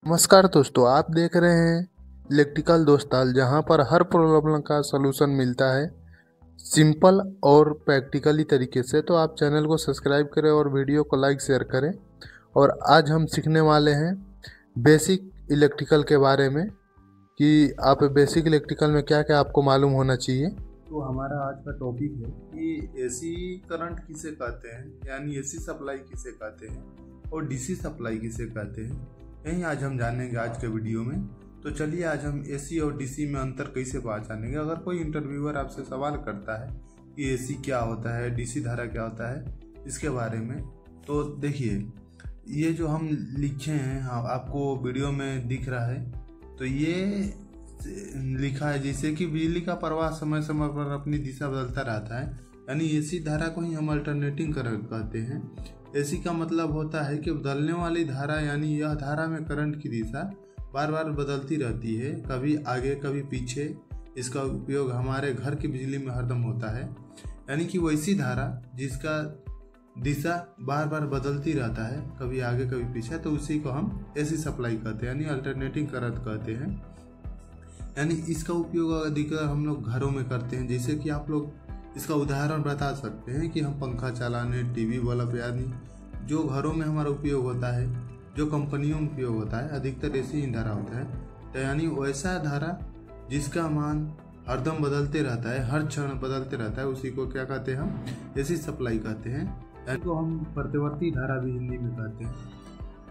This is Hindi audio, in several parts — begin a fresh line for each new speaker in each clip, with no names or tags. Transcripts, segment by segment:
नमस्कार दोस्तों, आप देख रहे हैं इलेक्ट्रिकल दोस्ताल, जहां पर हर प्रॉब्लम का सलूशन मिलता है सिंपल और प्रैक्टिकली तरीके से। तो आप चैनल को सब्सक्राइब करें और वीडियो को लाइक शेयर करें। और आज हम सीखने वाले हैं बेसिक इलेक्ट्रिकल के बारे में कि आप बेसिक इलेक्ट्रिकल में क्या क्या आपको मालूम होना चाहिए।
तो हमारा आज का टॉपिक है कि एसी करंट किसे कहते हैं, यानी एसी सप्लाई किसे कहते हैं और डीसी सप्लाई किसे कहते हैं, यही आज हम जानेंगे आज के वीडियो में। तो चलिए आज हम एसी और डीसी में अंतर कैसे पहचानेंगे। अगर कोई इंटरव्यूअर आपसे सवाल करता है कि एसी क्या होता है, डीसी धारा क्या होता है, इसके बारे में, तो देखिए ये जो हम लिखे हैं, हाँ, आपको वीडियो में दिख रहा है, तो ये लिखा है जैसे कि बिजली का प्रवाह समय समय पर अपनी दिशा बदलता रहता है, यानी एसी धारा को ही हम अल्टरनेटिंग करंट कहते हैं। एसी का मतलब होता है कि बदलने वाली धारा, यानी यह धारा में करंट की दिशा बार बार बदलती रहती है, कभी आगे कभी पीछे। इसका उपयोग हमारे घर की बिजली में हरदम होता है, यानी कि वैसी धारा जिसका दिशा बार बार बदलती रहता है, कभी आगे कभी पीछे, तो उसी को हम एसी सप्लाई कहते हैं, यानी अल्टरनेटिंग करंट कहते हैं। यानी इसका उपयोग अधिकतर हम लोग घरों में करते हैं। जैसे कि आप लोग इसका उदाहरण बता सकते हैं कि हम पंखा चलाने, टीवी बल्ब, यानी जो घरों में हमारा उपयोग होता है, जो कंपनियों में उपयोग होता है, अधिकतर एसी ही धारा होता है। तो यानी वैसा धारा जिसका मान हरदम बदलते रहता है, हर क्षण बदलते रहता है, उसी को क्या कहते हैं, हम एसी सप्लाई कहते हैं। यानी तो हम प्रतिवर्ती धारा भी हिंदी में कहते हैं,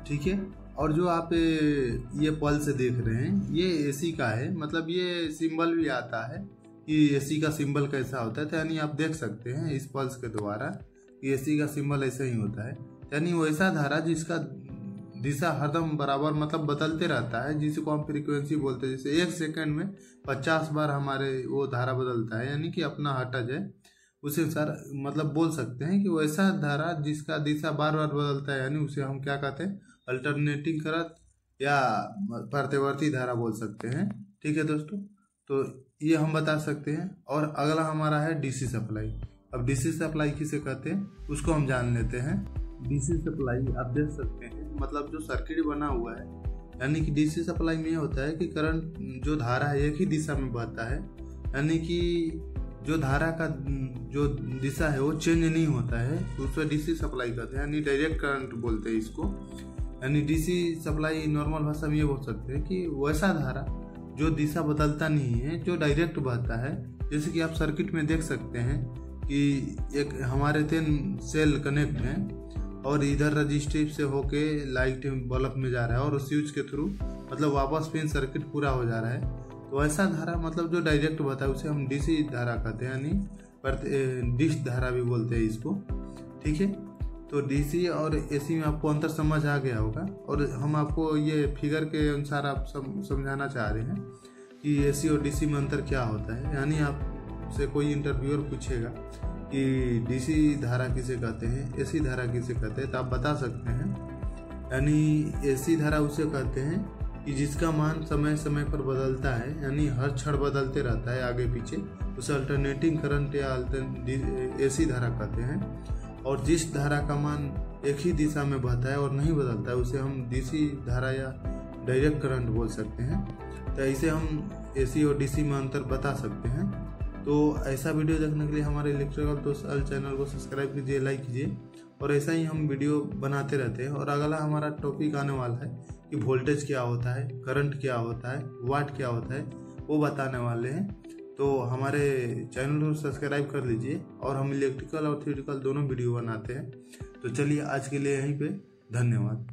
ठीक है। और जो आप ये पल्स देख रहे हैं, ये एसी का है, मतलब ये सिंबल भी आता है कि एसी का सिंबल कैसा होता है। तो यानी आप देख सकते हैं इस पल्स के द्वारा कि एसी का सिंबल ऐसा ही होता है, यानी वैसा धारा जिसका दिशा हरदम बराबर मतलब बदलते रहता है, जिसको हम फ्रीक्वेंसी बोलते हैं। जैसे 1 सेकंड में 50 बार हमारे वो धारा बदलता है, यानी कि अपना हटा जाए उसे अनुसार मतलब बोल सकते हैं कि वैसा धारा जिसका दिशा बार बार बदलता है, यानी उसे हम क्या कहते हैं, अल्टरनेटिंग करंट या प्रतिवर्ती धारा बोल सकते हैं, ठीक है दोस्तों। तो ये हम बता सकते हैं। और अगला हमारा है डीसी सप्लाई। अब डीसी सप्लाई किसे कहते हैं उसको हम जान लेते हैं। डीसी सप्लाई आप देख सकते हैं, मतलब जो सर्किट बना हुआ है, यानी कि डीसी सप्लाई में ये होता है कि करंट जो धारा है एक ही दिशा में बहता है, यानी कि जो धारा का जो दिशा है वो चेंज नहीं होता है, उसको डीसी सप्लाई कहते हैं, यानी डायरेक्ट करंट बोलते हैं इसको। यानी डीसी सप्लाई नॉर्मल भाषा में ये बोल सकते हैं कि वैसा धारा जो दिशा बदलता नहीं है, जो डायरेक्ट बहता है। जैसे कि आप सर्किट में देख सकते हैं कि एक हमारे 3 सेल कनेक्ट हैं और इधर रजिस्टिव से होके लाइट बल्ब में जा रहा है और स्विच के थ्रू मतलब वापस फिर सर्किट पूरा हो जा रहा है। तो ऐसा धारा मतलब जो डायरेक्ट बहता है उसे हम डीसी धारा कहते हैं, यानी डिश धारा भी बोलते हैं इसको, ठीक है। तो डीसी और एसी में आपको अंतर समझ आ गया होगा। और हम आपको ये फिगर के अनुसार आप समझाना चाह रहे हैं कि एसी और डीसी में अंतर क्या होता है। यानी आपसे कोई इंटरव्यूअर पूछेगा कि डीसी धारा किसे कहते हैं, एसी धारा किसे कहते हैं, तो आप बता सकते हैं। यानी एसी धारा उसे कहते हैं कि जिसका मान समय समय पर बदलता है, यानी हर क्षण बदलते रहता है आगे पीछे, उसे अल्टरनेटिंग करंट या एसी धारा कहते हैं। और जिस धारा का मान एक ही दिशा में बहता है और नहीं बदलता है, उसे हम डीसी धारा या डायरेक्ट करंट बोल सकते हैं। तो ऐसे हम एसी और डीसी में अंतर बता सकते हैं। तो ऐसा वीडियो देखने के लिए हमारे इलेक्ट्रिकल दोस्ताल चैनल को सब्सक्राइब कीजिए, लाइक कीजिए, और ऐसा ही हम वीडियो बनाते रहते हैं। और अगला हमारा टॉपिक आने वाला है कि वोल्टेज क्या होता है, करंट क्या होता है, वाट क्या होता है, वो बताने वाले हैं। तो हमारे चैनल को सब्सक्राइब कर लीजिए। और हम इलेक्ट्रिकल और थ्योरेटिकल दोनों वीडियो बनाते हैं। तो चलिए आज के लिए यहीं पे धन्यवाद।